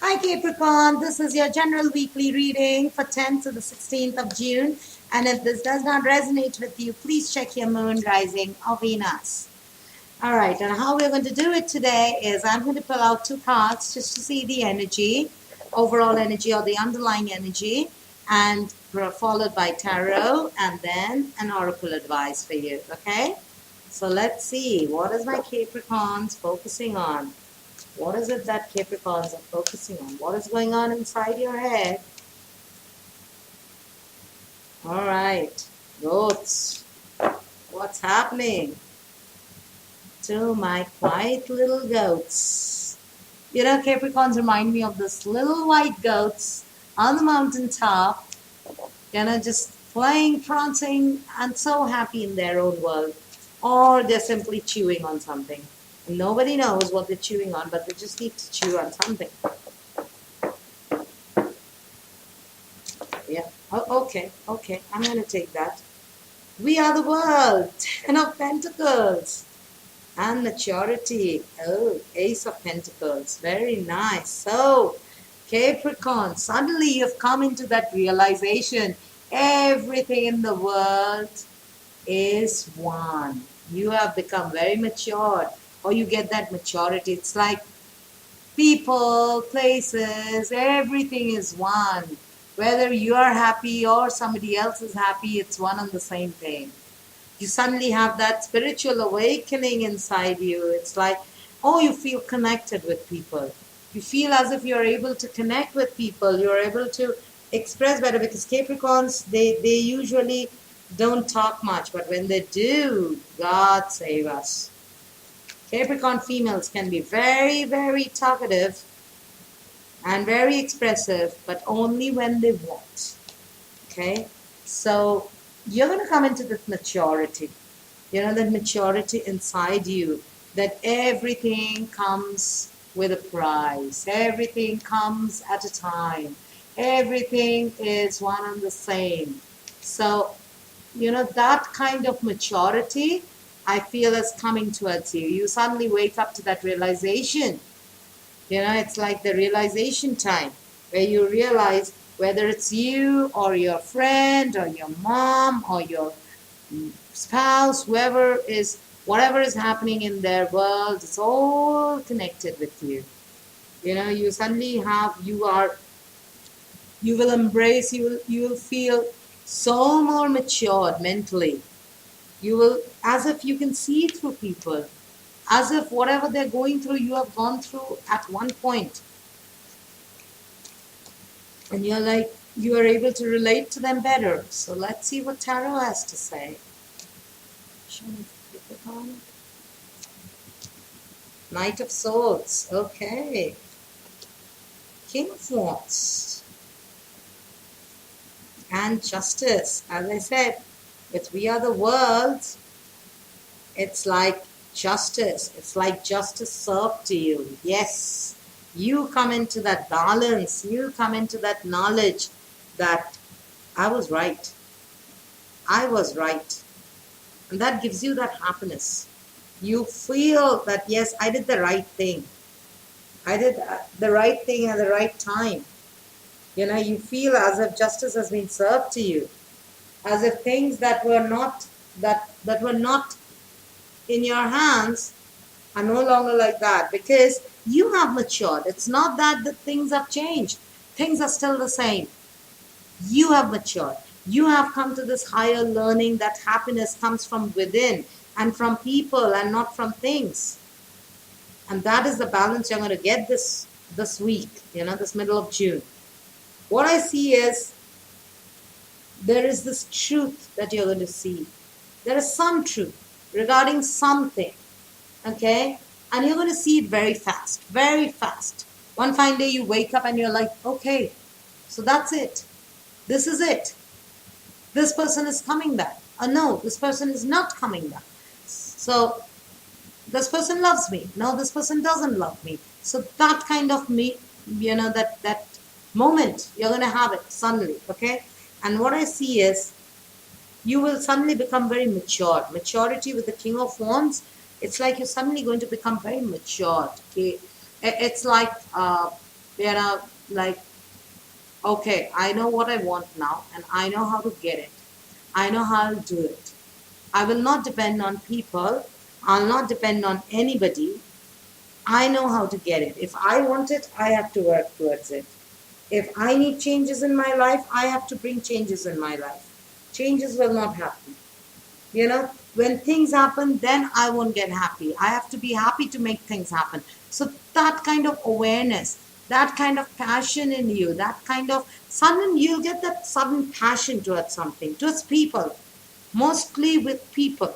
Hi Capricorn, this is your general weekly reading for 10th to the 16th of June. And if this does not resonate with you, please check your moon, rising, or Venus. All right, and how we're going to do it today is I'm going to pull out two cards just to see the energy, overall energy or the underlying energy, and followed by tarot and then an oracle advice for you, okay? So let's see, what is my Capricorns focusing on? What is it that Capricorns are focusing on? What is going on inside your head? All right, goats, what's happening to my quiet little goats? You know, Capricorns remind me of this little white goats on the mountaintop, just playing, prancing, and so happy in their own world. Or they're simply chewing on something. And nobody knows what they're chewing on, but they just need to chew on something. Yeah. Oh, okay. I'm going to take that. We are the world. 10 of Pentacles. And maturity. Oh, Ace of Pentacles. Very nice. So, Capricorn, suddenly you've come into that realization. Everything in the world is one. You have become very matured, or you get that maturity. It's like people, places, everything is one. Whether you are happy or somebody else is happy, it's one and the same thing. You suddenly have that spiritual awakening inside you. It's like, oh, you feel connected with people. You feel as if you're able to connect with people. You're able to express better, because Capricorns, they usually don't talk much, but when they do, God save us. Capricorn females can be very, very talkative and very expressive, but only when they want. Okay? So you're going to come into this maturity. That maturity inside you, that everything comes with a price. Everything comes at a time. Everything is one and the same. So, that kind of maturity, I feel, is coming towards you. You suddenly wake up to that realization. It's like the realization time where you realize, whether it's you or your friend or your mom or your spouse, whatever is happening in their world, it's all connected with you. You suddenly you will embrace, you will feel so more matured mentally. You will, as if you can see through people, as if whatever they're going through, you have gone through at one point. And you are able to relate to them better. So let's see what Tarot has to say. Knight of Swords. Okay. King of Wands. And Justice. As I said, with We Are the World, it's like justice. It's like justice served to you. Yes. You come into that balance. You come into that knowledge that I was right. I was right. And that gives you that happiness. You feel that, yes, I did the right thing. I did the right thing at the right time. You feel as if justice has been served to you. As if things that were not in your hands are no longer like that, because you have matured. It's not that the things have changed. Things are still the same. You have matured. You have come to this higher learning that happiness comes from within and from people and not from things. And that is the balance you're going to get this week, this middle of June. What I see is there is this truth that you're going to see. There is some truth regarding something. Okay? And you're going to see it very fast. Very fast. One fine day you wake up and you're like, okay, so that's it. This is it. This person is coming back. No, this person is not coming back. So this person loves me. No, this person doesn't love me. So that kind of me, that moment, you're going to have it suddenly. Okay? And what I see is you will suddenly become very mature. Maturity with the King of Wands, it's like you're suddenly going to become very matured. Okay? It's like You know, like, okay, I know what I want now and I know how to get it. I know how to do it. I will not depend on people. I'll not depend on anybody. I know how to get it. If I want it, I have to work towards it. If I need changes in my life, I have to bring changes in my life. Changes will not happen. When things happen, then I won't get happy. I have to be happy to make things happen. So that kind of awareness, that kind of passion in you, that kind of sudden, you'll get that sudden passion towards something, towards people, mostly with people.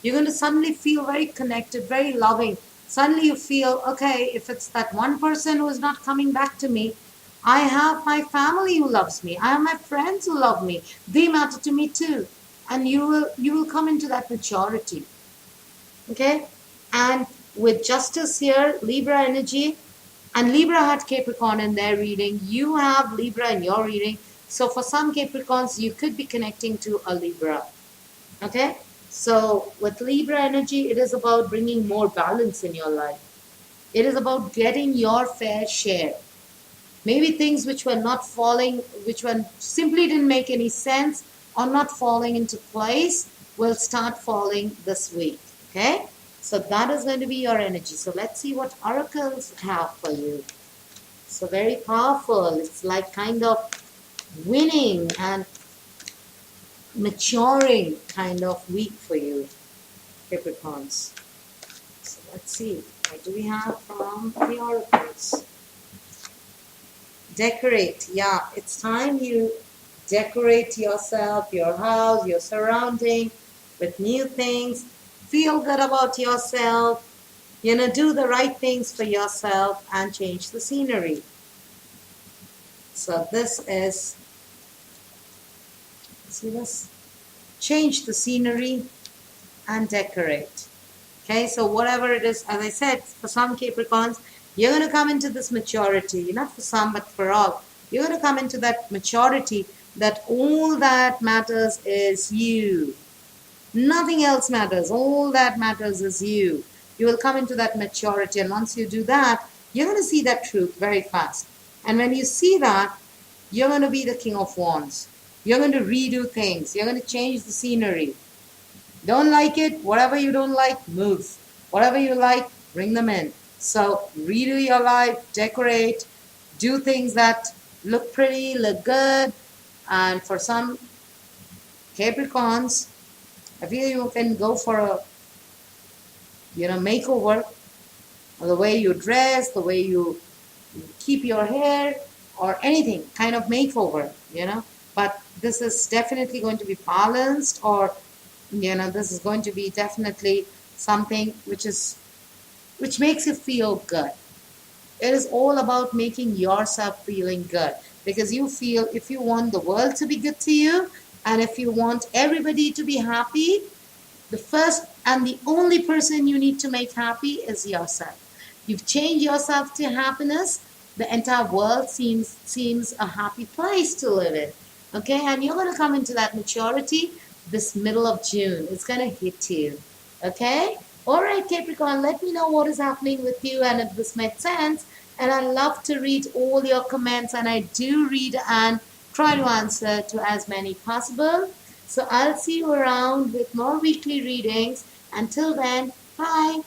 You're going to suddenly feel very connected, very loving. Suddenly you feel, okay, if it's that one person who is not coming back to me, I have my family who loves me. I have my friends who love me. They matter to me too. And you will come into that maturity. Okay? And with justice here, Libra energy, and Libra had Capricorn in their reading. You have Libra in your reading. So for some Capricorns, you could be connecting to a Libra. Okay? So with Libra energy, it is about bringing more balance in your life. It is about getting your fair share. Maybe things which were not falling, which were simply didn't make any sense or not falling into place, will start falling this week. Okay? So that is going to be your energy. So let's see what oracles have for you. So very powerful. It's like kind of winning and maturing kind of week for you, Capricorns. So let's see. What do we have from the oracles? Decorate. Yeah, it's time you decorate yourself, your house, your surrounding with new things. Feel good about yourself. Do the right things for yourself and change the scenery. So this is, see this? Change the scenery and decorate. Okay, so whatever it is, as I said, for some Capricorns, you're going to come into this maturity, not for some, but for all. You're going to come into that maturity that all that matters is you. Nothing else matters. All that matters is you. You will come into that maturity, and once you do that, you're going to see that truth very fast. And when you see that, you're going to be the King of Wands. You're going to redo things. You're going to change the scenery. Don't like it? Whatever you don't like, move. Whatever you like, bring them in. So redo your life, decorate, do things that look pretty, look good. And for some Capricorns, I feel you can go for a makeover. The way you dress, the way you keep your hair, or anything kind of makeover. But this is definitely going to be balanced, or this is going to be definitely something which makes you feel good. It is all about making yourself feeling good, because you feel, if you want the world to be good to you, and if you want everybody to be happy, the first and the only person you need to make happy is yourself. You've changed yourself to happiness, the entire world seems a happy place to live in. Okay, and you're going to come into that maturity this middle of June. It's going to hit you. Okay? All right, Capricorn, let me know what is happening with you and if this made sense. And I love to read all your comments, and I do read and try to answer to as many possible. So I'll see you around with more weekly readings. Until then, bye.